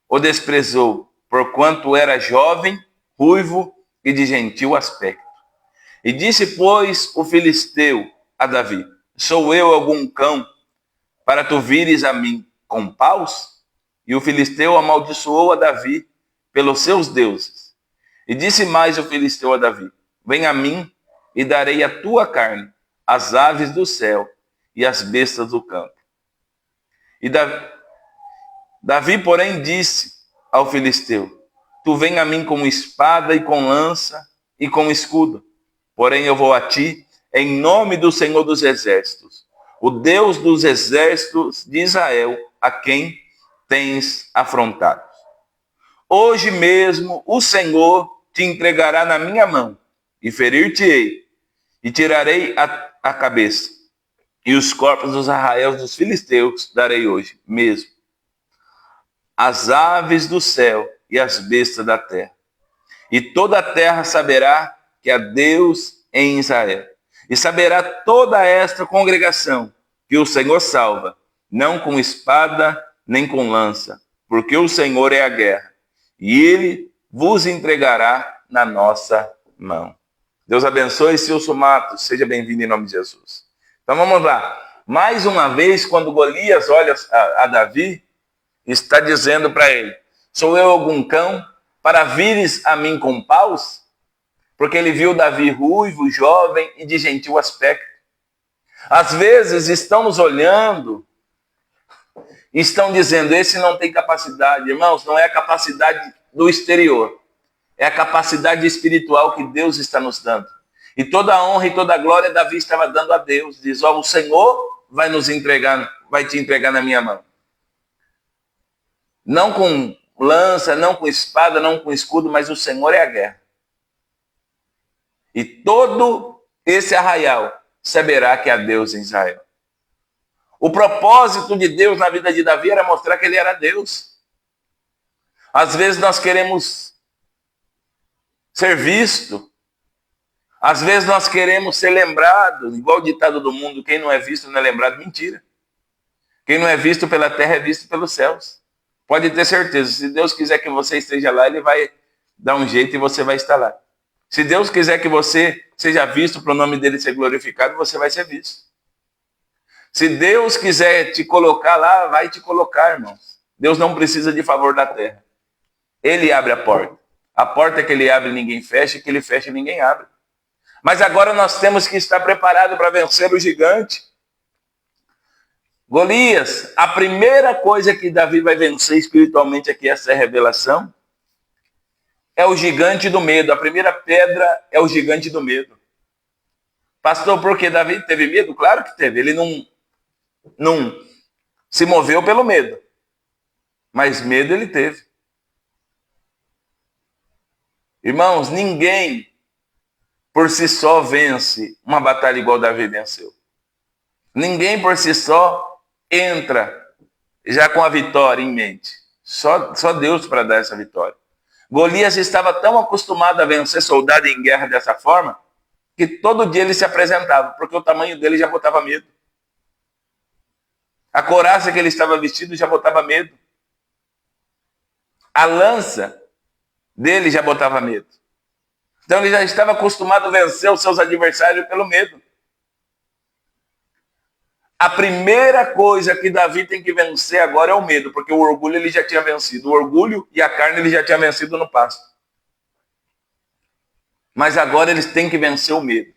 o desprezou, porquanto era jovem, ruivo e de gentil aspecto. E disse, pois, o filisteu a Davi, sou eu algum cão, para tu vires a mim com paus? E o filisteu amaldiçoou a Davi pelos seus deuses. E disse mais o filisteu a Davi, vem a mim e darei a tua carne, as aves do céu e as bestas do campo. E Davi, porém, disse ao filisteu, tu vem a mim com espada e com lança e com escudo, porém eu vou a ti em nome do Senhor dos Exércitos, o Deus dos exércitos de Israel, a quem tens afrontado. Hoje mesmo o Senhor te entregará na minha mão, e ferir-te-ei, e tirarei a cabeça, e os corpos dos arraiais dos filisteus darei hoje mesmo, as aves do céu e as bestas da terra. E toda a terra saberá que há Deus em Israel. E saberá toda esta congregação que o Senhor salva, não com espada nem com lança, porque o Senhor é a guerra, e ele vos entregará na nossa mão. Deus abençoe, Silson Matos, seja bem-vindo em nome de Jesus. Então vamos lá. Mais uma vez, quando Golias olha a Davi, está dizendo para ele, sou eu algum cão para vires a mim com paus? Porque ele viu Davi ruivo, jovem e de gentil aspecto. Às vezes estão nos olhando, estão dizendo, esse não tem capacidade. Irmãos, não é a capacidade do exterior, é a capacidade espiritual que Deus está nos dando. E toda a honra e toda a glória Davi estava dando a Deus. Diz, ó, o Senhor vai nos entregar, vai te entregar na minha mão. Não com lança, não com espada, não com escudo, mas o Senhor é a guerra. E todo esse arraial saberá que há Deus em Israel. O propósito de Deus na vida de Davi era mostrar que ele era Deus. Às vezes nós queremos ser visto. Às vezes nós queremos ser lembrados, igual o ditado do mundo, quem não é visto não é lembrado. Mentira. Quem não é visto pela terra é visto pelos céus. Pode ter certeza, se Deus quiser que você esteja lá, ele vai dar um jeito e você vai estar lá. Se Deus quiser que você seja visto para o nome dele ser glorificado, você vai ser visto. Se Deus quiser te colocar lá, vai te colocar, irmãos. Deus não precisa de favor da terra. Ele abre a porta. A porta que ele abre, ninguém fecha, que ele fecha, ninguém abre. Mas agora nós temos que estar preparados para vencer o gigante. Golias, a primeira coisa que Davi vai vencer espiritualmente aqui, essa é a revelação, é o gigante do medo. A primeira pedra é o gigante do medo. Pastor, por que Davi teve medo? Claro que teve. Ele não se moveu pelo medo. Mas medo ele teve. Irmãos, ninguém por si só vence uma batalha igual Davi venceu. Ninguém por si só entra já com a vitória em mente. Só Deus para dar essa vitória. Golias estava tão acostumado a vencer soldado em guerra dessa forma, que todo dia ele se apresentava, porque o tamanho dele já botava medo. A couraça que ele estava vestido já botava medo. A lança dele já botava medo. Então ele já estava acostumado a vencer os seus adversários pelo medo. A primeira coisa que Davi tem que vencer agora é o medo, porque o orgulho ele já tinha vencido. O orgulho e a carne ele já tinha vencido no pasto. Mas agora eles têm que vencer o medo.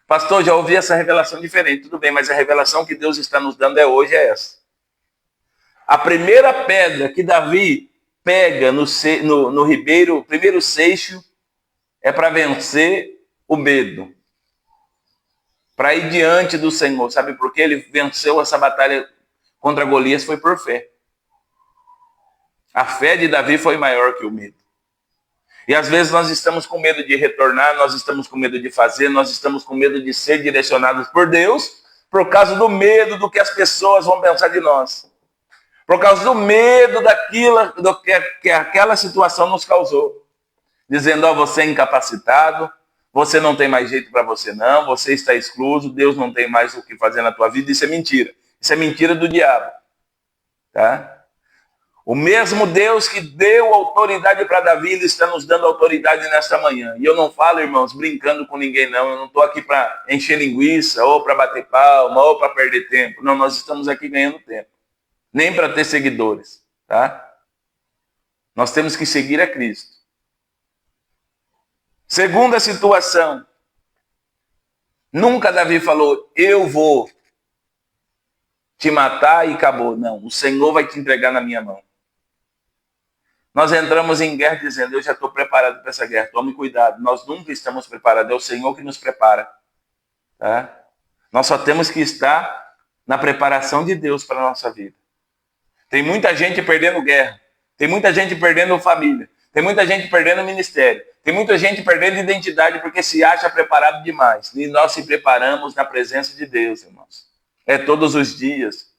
Pastor, já ouvi essa revelação diferente. Tudo bem, mas a revelação que Deus está nos dando hoje é essa. A primeira pedra que Davi pega no ribeiro, o primeiro seixo, é para vencer o medo. para ir diante do Senhor. Sabe por quê? Ele venceu essa batalha contra Golias foi por fé. A fé de Davi foi maior que o medo. E às vezes nós estamos com medo de retornar, nós estamos com medo de fazer, nós estamos com medo de ser direcionados por Deus, por causa do medo do que as pessoas vão pensar de nós. Por causa do medo do que aquela situação nos causou. Dizendo, ó, você é incapacitado, você não tem mais jeito para você não, você está excluso, Deus não tem mais o que fazer na tua vida. Isso é mentira. Isso é mentira do diabo. Tá? O mesmo Deus que deu autoridade para Davi, ele está nos dando autoridade nesta manhã. E eu não falo, irmãos, brincando com ninguém não. Eu não estou aqui para encher linguiça, ou para bater palma, ou para perder tempo. Não, nós estamos aqui ganhando tempo. Nem para ter seguidores. Tá? Nós temos que seguir a Cristo. Segunda situação. Nunca Davi falou, eu vou te matar e acabou. Não, o Senhor vai te entregar na minha mão. Nós entramos em guerra dizendo, eu já estou preparado para essa guerra, tome cuidado. Nós nunca estamos preparados, é o Senhor que nos prepara. Tá? Nós só temos que estar na preparação de Deus para a nossa vida. Tem muita gente perdendo guerra, tem muita gente perdendo família, tem muita gente perdendo ministério, tem muita gente perdendo identidade porque se acha preparado demais. E nós se preparamos na presença de Deus, irmãos. É todos os dias.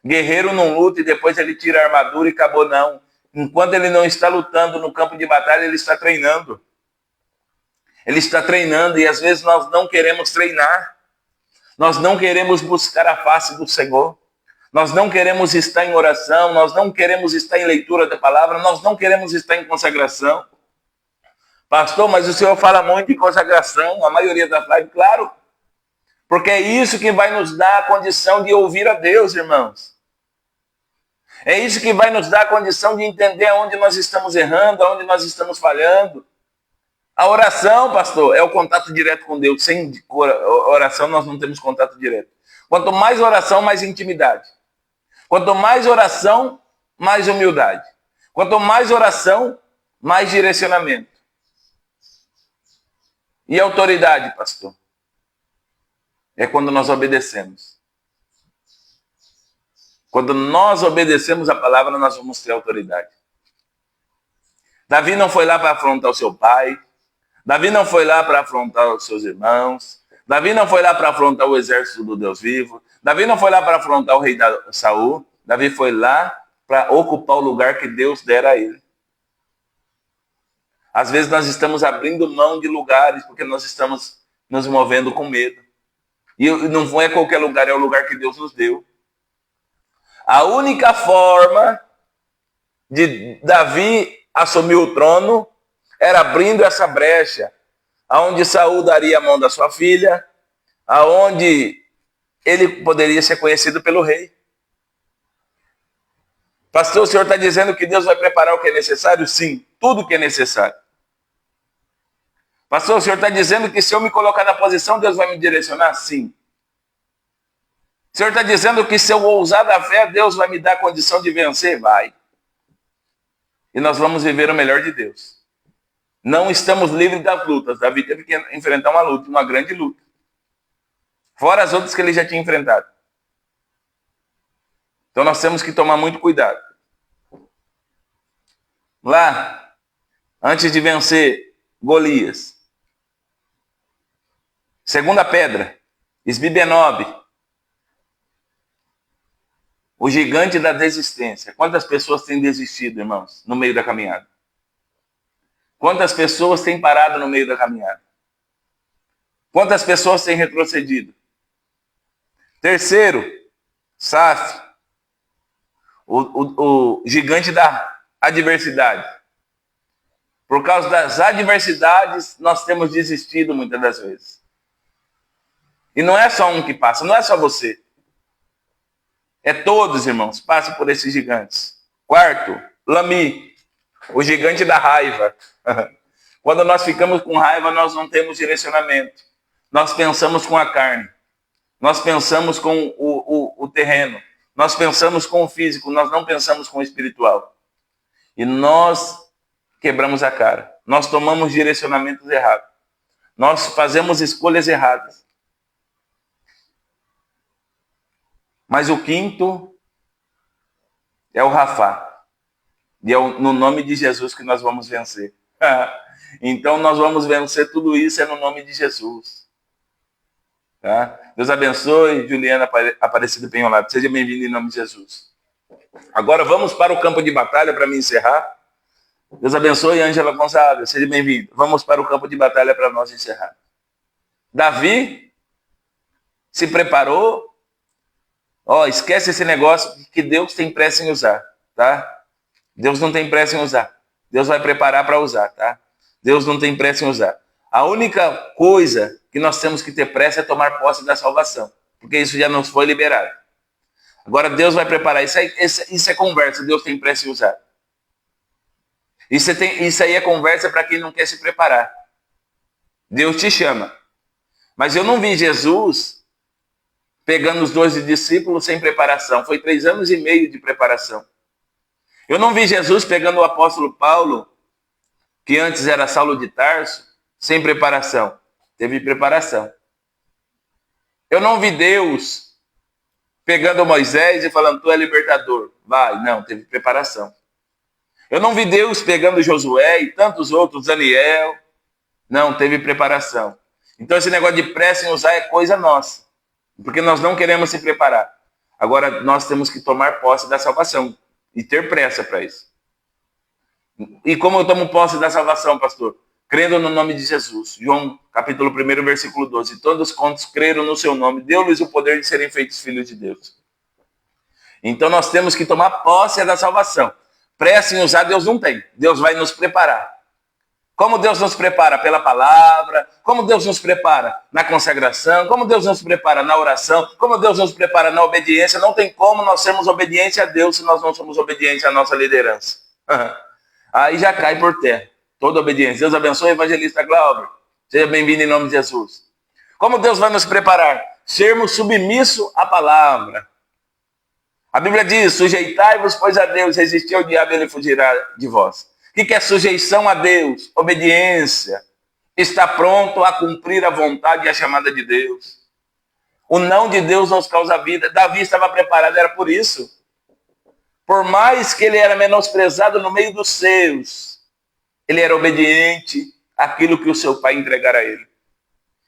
Guerreiro não luta e depois ele tira a armadura e acabou, não. Enquanto ele não está lutando no campo de batalha, ele está treinando. Ele está treinando e às vezes nós não queremos treinar. Nós não queremos buscar a face do Senhor. Nós não queremos estar em oração, nós não queremos estar em leitura da palavra, nós não queremos estar em consagração. Pastor, mas o senhor fala muito em consagração, a maioria das lives, claro. Porque é isso que vai nos dar a condição de ouvir a Deus, irmãos. É isso que vai nos dar a condição de entender onde nós estamos errando, onde nós estamos falhando. A oração, pastor, é o contato direto com Deus. Sem oração nós não temos contato direto. Quanto mais oração, mais intimidade. Quanto mais oração, mais humildade. Quanto mais oração, mais direcionamento. E autoridade, pastor? É quando nós obedecemos. Quando nós obedecemos a palavra, nós vamos ter autoridade. Davi não foi lá para afrontar o seu pai. Davi não foi lá para afrontar os seus irmãos. Davi não foi lá para afrontar o exército do Deus vivo. Davi não foi lá para afrontar o rei Saul. Davi foi lá para ocupar o lugar que Deus dera a ele. Às vezes nós estamos abrindo mão de lugares porque nós estamos nos movendo com medo. E não é qualquer lugar, é o lugar que Deus nos deu. A única forma de Davi assumir o trono era abrindo essa brecha, aonde Saul daria a mão da sua filha, aonde ele poderia ser conhecido pelo rei. Pastor, o senhor está dizendo que Deus vai preparar o que é necessário? Sim, tudo o que é necessário. Pastor, o senhor está dizendo que se eu me colocar na posição, Deus vai me direcionar? Sim. O senhor está dizendo que se eu ousar da fé, Deus vai me dar a condição de vencer? Vai. E nós vamos viver o melhor de Deus. Não estamos livres das lutas. Davi teve que enfrentar uma luta, uma grande luta. Fora as outras que ele já tinha enfrentado. Então nós temos que tomar muito cuidado. Lá, antes de vencer Golias, segunda pedra, Esbibenobe, o gigante da desistência. Quantas pessoas têm desistido, irmãos, no meio da caminhada? Quantas pessoas têm parado no meio da caminhada? Quantas pessoas têm retrocedido? Terceiro, Saf, o gigante da adversidade. Por causa das adversidades, nós temos desistido muitas das vezes. E não é só um que passa, não é só você. É todos, irmãos, passam por esses gigantes. Quarto, Lami, o gigante da raiva. Quando nós ficamos com raiva, nós não temos direcionamento. Nós pensamos com a carne. Nós pensamos com o terreno. Nós pensamos com o físico. Nós não pensamos com o espiritual. E nós quebramos a cara. Nós tomamos direcionamentos errados. Nós fazemos escolhas erradas. Mas o quinto é o Rafá. E é no nome de Jesus que nós vamos vencer. Então nós vamos vencer tudo isso no nome de Jesus. Tá? Deus abençoe, Juliana Aparecida Penholato. Seja bem-vindo em nome de Jesus. Agora vamos para o campo de batalha para me encerrar. Deus abençoe, Ângela Gonçalves. Seja bem-vindo. Vamos para o campo de batalha para nós encerrar. Davi se preparou. Esquece esse negócio que Deus tem pressa em usar, tá? Deus não tem pressa em usar. Deus vai preparar para usar, tá? Deus não tem pressa em usar. A única coisa que nós temos que ter pressa é tomar posse da salvação, porque isso já nos foi liberado. Agora Deus vai preparar. Isso é conversa, Deus tem pressa em usar. Isso aí é conversa para quem não quer se preparar. Deus te chama. Mas eu não vi Jesus pegando os 12 discípulos sem preparação. Foi 3 anos e meio de preparação. Eu não vi Jesus pegando o apóstolo Paulo, que antes era Saulo de Tarso, sem preparação. Teve preparação. Eu não vi Deus pegando Moisés e falando, tu é libertador. Vai, não, teve preparação. Eu não vi Deus pegando Josué e tantos outros, Daniel. Não, teve preparação. Então esse negócio de pressa em usar é coisa nossa. Porque nós não queremos se preparar. Agora nós temos que tomar posse da salvação. E ter pressa para isso. E como eu tomo posse da salvação, pastor? Crendo no nome de Jesus. João, capítulo 1, versículo 12. Todos quantos creram no seu nome, deu-lhes o poder de serem feitos filhos de Deus. Então nós temos que tomar posse da salvação. Pressa em usar, Deus não tem. Deus vai nos preparar. Como Deus nos prepara pela palavra, como Deus nos prepara na consagração, como Deus nos prepara na oração, como Deus nos prepara na obediência. Não tem como nós sermos obedientes a Deus se nós não somos obedientes à nossa liderança. Aí já cai por terra toda obediência. Deus abençoe, evangelista Glauber. Seja bem-vindo em nome de Jesus. Como Deus vai nos preparar? Sermos submissos à palavra. A Bíblia diz, sujeitai-vos, pois, a Deus, resistir ao diabo e ele fugirá de vós. O que é sujeição a Deus? Obediência. Está pronto a cumprir a vontade e a chamada de Deus. O não de Deus nos causa vida. Davi estava preparado, era por isso. Por mais que ele era menosprezado no meio dos seus, ele era obediente àquilo que o seu pai entregara a ele.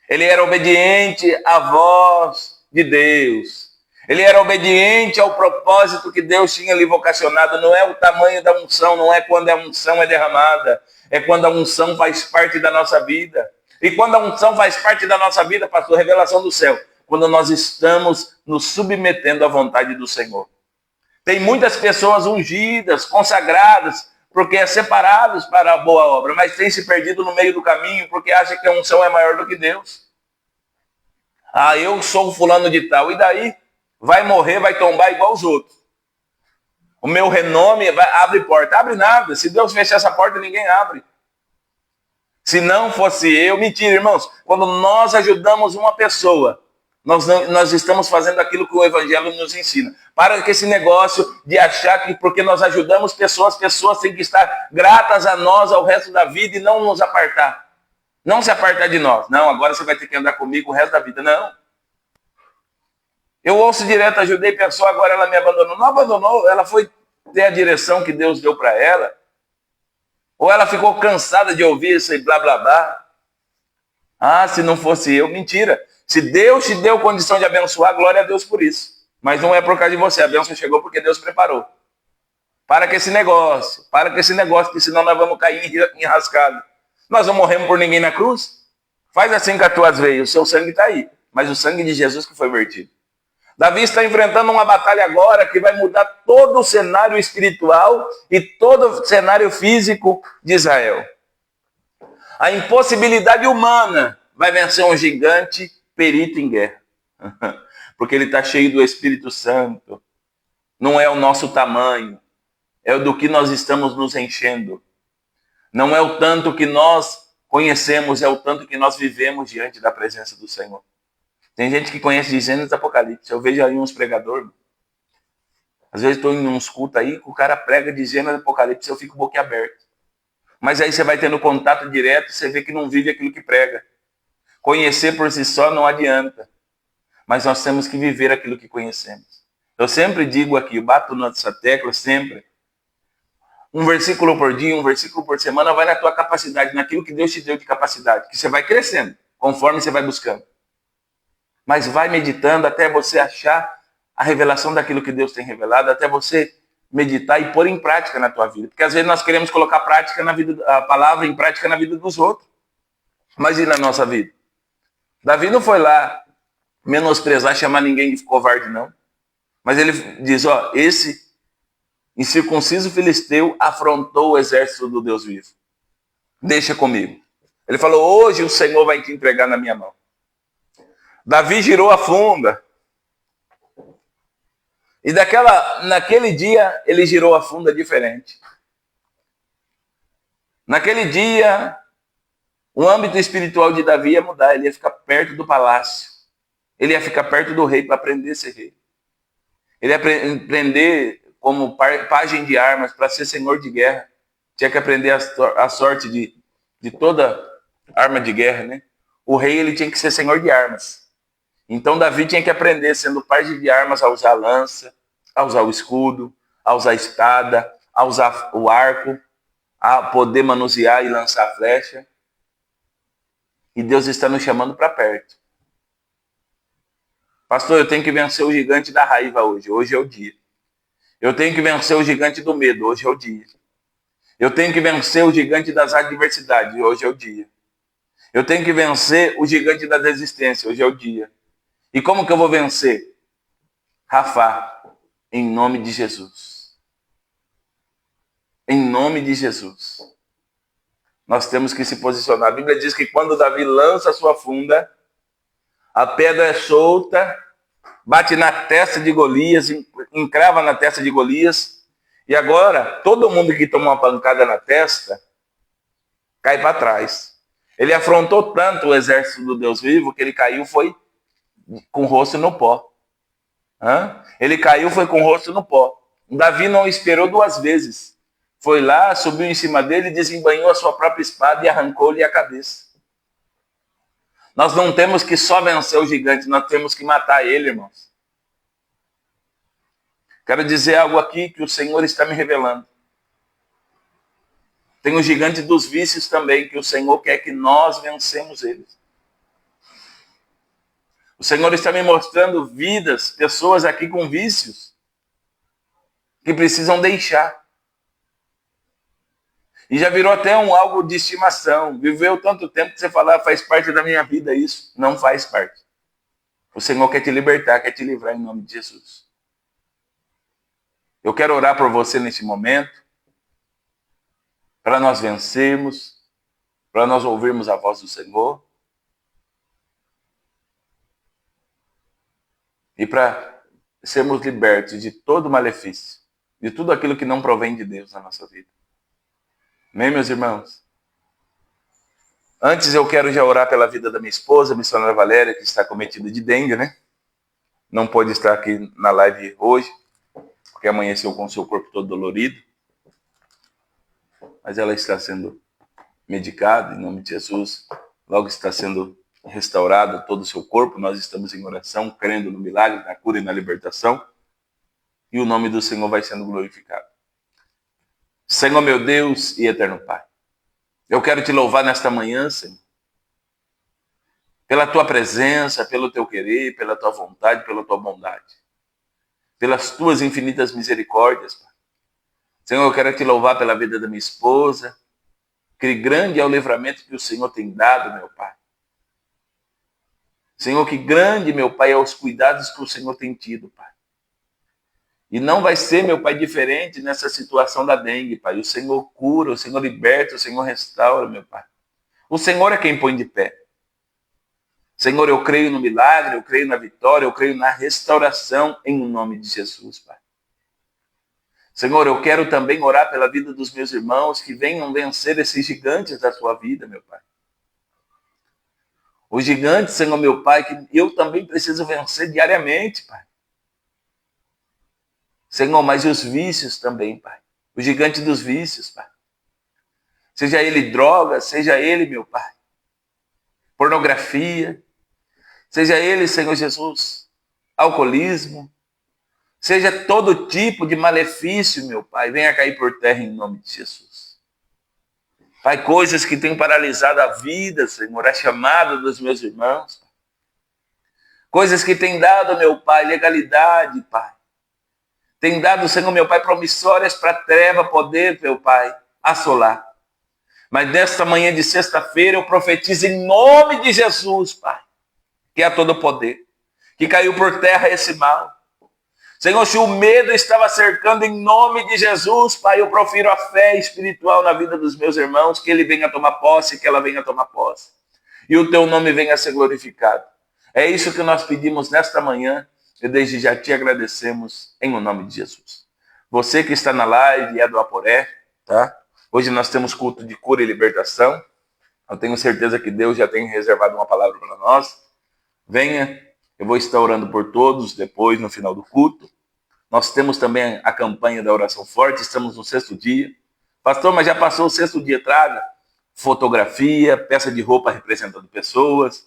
Ele era obediente à voz de Deus. Ele era obediente ao propósito que Deus tinha lhe vocacionado. Não é o tamanho da unção, não é quando a unção é derramada. É quando a unção faz parte da nossa vida. E quando a unção faz parte da nossa vida, pastor, revelação do céu. Quando nós estamos nos submetendo à vontade do Senhor. Tem muitas pessoas ungidas, consagradas, porque é separados para a boa obra, mas tem se perdido no meio do caminho porque acha que a unção é maior do que Deus. Eu sou fulano de tal, e daí? Vai morrer, vai tombar igual os outros. O meu renome abre porta. Abre nada. Se Deus fechar essa porta, ninguém abre. Se não fosse eu, mentira, irmãos. Quando nós ajudamos uma pessoa, nós estamos fazendo aquilo que o Evangelho nos ensina. Para com esse negócio de achar que porque nós ajudamos pessoas têm que estar gratas a nós ao resto da vida e não nos apartar. Não se apartar de nós. Não, agora você vai ter que andar comigo o resto da vida. Não. Eu ouço direto, ajudei a pessoa, agora ela me abandonou. Não abandonou, ela foi ter a direção que Deus deu para ela. Ou ela ficou cansada de ouvir isso e blá, blá, blá. Se não fosse eu, mentira. Se Deus te deu condição de abençoar, glória a Deus por isso. Mas não é por causa de você, a bênção chegou porque Deus preparou. Para com esse negócio, que senão nós vamos cair enrascado. Nós não morremos por ninguém na cruz? Faz assim com as tuas veias, o seu sangue está aí. Mas o sangue de Jesus que foi vertido. Davi está enfrentando uma batalha agora que vai mudar todo o cenário espiritual e todo o cenário físico de Israel. A impossibilidade humana vai vencer um gigante perito em guerra. Porque ele está cheio do Espírito Santo. Não é o nosso tamanho, é o do que nós estamos nos enchendo. Não é o tanto que nós conhecemos, é o tanto que nós vivemos diante da presença do Senhor. Tem gente que conhece de Gênesis e Apocalipse. Eu vejo aí uns pregadores. Às vezes estou em uns cultos aí, que o cara prega de Gênesis e Apocalipse, eu fico boquiaberto. Mas aí você vai tendo contato direto, você vê que não vive aquilo que prega. Conhecer por si só não adianta. Mas nós temos que viver aquilo que conhecemos. Eu sempre digo aqui, eu bato nessa tecla sempre. Um versículo por dia, um versículo por semana, vai na tua capacidade, naquilo que Deus te deu de capacidade, que você vai crescendo, conforme você vai buscando. Mas vai meditando até você achar a revelação daquilo que Deus tem revelado, até você meditar e pôr em prática na tua vida. Porque às vezes nós queremos colocar prática na vida, a palavra em prática na vida dos outros. Mas e na nossa vida? Davi não foi lá menosprezar, chamar ninguém de covarde, não. Mas ele diz, ó, esse incircunciso filisteu afrontou o exército do Deus vivo. Deixa comigo. Ele falou, hoje o Senhor vai te entregar na minha mão. Davi girou a funda. E naquele dia, ele girou a funda diferente. Naquele dia, o âmbito espiritual de Davi ia mudar. Ele ia ficar perto do palácio. Ele ia ficar perto do rei para aprender a ser rei. Ele ia aprender como pajem de armas, para ser senhor de guerra. Tinha que aprender a sorte de toda arma de guerra, né? O rei, ele tinha que ser senhor de armas. Então Davi tinha que aprender, sendo pajem de armas, a usar a lança, a usar o escudo, a usar a espada, a usar o arco, a poder manusear e lançar a flecha. E Deus está nos chamando para perto. Pastor, eu tenho que vencer o gigante da raiva hoje. Hoje é o dia. Eu tenho que vencer o gigante do medo. Hoje é o dia. Eu tenho que vencer o gigante das adversidades. Hoje é o dia. Eu tenho que vencer o gigante da desistência. Hoje é o dia. E como que eu vou vencer? Rafa, em nome de Jesus. Em nome de Jesus. Nós temos que se posicionar. A Bíblia diz que quando Davi lança a sua funda, a pedra é solta, bate na testa de Golias, encrava na testa de Golias, e agora todo mundo que tomou uma pancada na testa cai para trás. Ele afrontou tanto o exército do Deus vivo que ele caiu, foi com o rosto no pó. Ele caiu, foi com o rosto no pó. Davi não esperou duas vezes. Foi lá, subiu em cima dele, desembanhou a sua própria espada e arrancou-lhe a cabeça. Nós não temos que só vencer o gigante, nós temos que matar ele, irmãos. Quero dizer algo aqui que o Senhor está me revelando. Tem o gigante dos vícios também, que o Senhor quer que nós vencemos eles. O Senhor está me mostrando vidas, pessoas aqui com vícios, que precisam deixar. E já virou até algo de estimação. Viveu tanto tempo que você fala, faz parte da minha vida isso. Não faz parte. O Senhor quer te libertar, quer te livrar em nome de Jesus. Eu quero orar por você nesse momento, para nós vencermos, para nós ouvirmos a voz do Senhor. E para sermos libertos de todo malefício, de tudo aquilo que não provém de Deus na nossa vida. Amém, meus irmãos? Antes eu quero já orar pela vida da minha esposa, a missionária Valéria, que está cometida de dengue, né? Não pode estar aqui na live hoje, porque amanheceu com o seu corpo todo dolorido. Mas ela está sendo medicada, em nome de Jesus. Logo está sendo restaurado todo o seu corpo. Nós estamos em oração, crendo no milagre, na cura e na libertação. E o nome do Senhor vai sendo glorificado. Senhor, meu Deus e eterno Pai, eu quero te louvar nesta manhã, Senhor, pela tua presença, pelo teu querer, pela tua vontade, pela tua bondade, pelas tuas infinitas misericórdias, Pai. Senhor, eu quero te louvar pela vida da minha esposa, que grande é o livramento que o Senhor tem dado, meu Pai. Senhor, que grande, meu Pai, é os cuidados que o Senhor tem tido, Pai. E não vai ser, meu Pai, diferente nessa situação da dengue, Pai. O Senhor cura, o Senhor liberta, o Senhor restaura, meu Pai. O Senhor é quem põe de pé. Senhor, eu creio no milagre, eu creio na vitória, eu creio na restauração em nome de Jesus, Pai. Senhor, eu quero também orar pela vida dos meus irmãos que venham vencer esses gigantes da sua vida, meu Pai. Os gigantes, Senhor, meu Pai, que eu também preciso vencer diariamente, Pai. Senhor, mas e os vícios também, Pai. O gigante dos vícios, Pai. Seja ele droga, seja ele, meu Pai, pornografia, seja ele, Senhor Jesus, alcoolismo, Seja todo tipo de malefício, meu Pai, venha cair por terra em nome de Jesus. Pai, coisas que têm paralisado a vida, Senhor, a chamada dos meus irmãos. Coisas que têm dado, meu Pai, legalidade, Pai. Tem dado, Senhor, meu Pai, promissórias para a treva poder, meu Pai, assolar. Mas nesta manhã de sexta-feira eu profetizo em nome de Jesus, Pai, que é todo poder, que caiu por terra esse mal. Senhor, se o medo estava cercando em nome de Jesus, Pai, eu profiro a fé espiritual na vida dos meus irmãos, que ele venha tomar posse, que ela venha tomar posse. E o teu nome venha a ser glorificado. É isso que nós pedimos nesta manhã e desde já te agradecemos em o nome de Jesus. Você que está na live é do Aporé, tá? Hoje nós temos culto de cura e libertação. Eu tenho certeza que Deus já tem reservado uma palavra para nós. Venha, eu vou estar orando por todos depois, no final do culto. Nós temos também a campanha da oração forte, estamos no 6º dia. Pastor, mas já passou o 6º dia, traga fotografia, peça de roupa representando pessoas.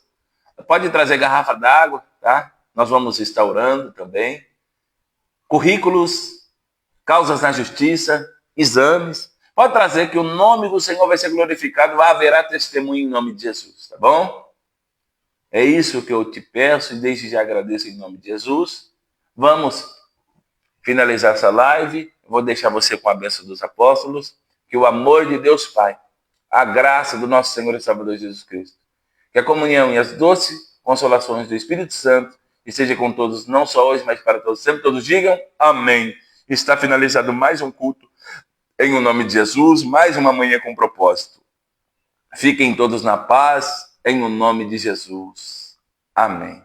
Pode trazer garrafa d'água, tá? Nós vamos estar orando também. Currículos, causas na justiça, exames. Pode trazer que o nome do Senhor vai ser glorificado, haverá testemunho em nome de Jesus, tá bom? É isso que eu te peço e desde já agradeço em nome de Jesus. Vamos finalizar essa live. Vou deixar você com a bênção dos apóstolos. Que o amor de Deus Pai, a graça do nosso Senhor e Salvador Jesus Cristo, que a comunhão e as doces consolações do Espírito Santo esteja com todos, não só hoje, mas para todos sempre. Todos digam amém. Está finalizado mais um culto em o nome de Jesus, mais uma manhã com propósito. Fiquem todos na paz, em o nome de Jesus. Amém.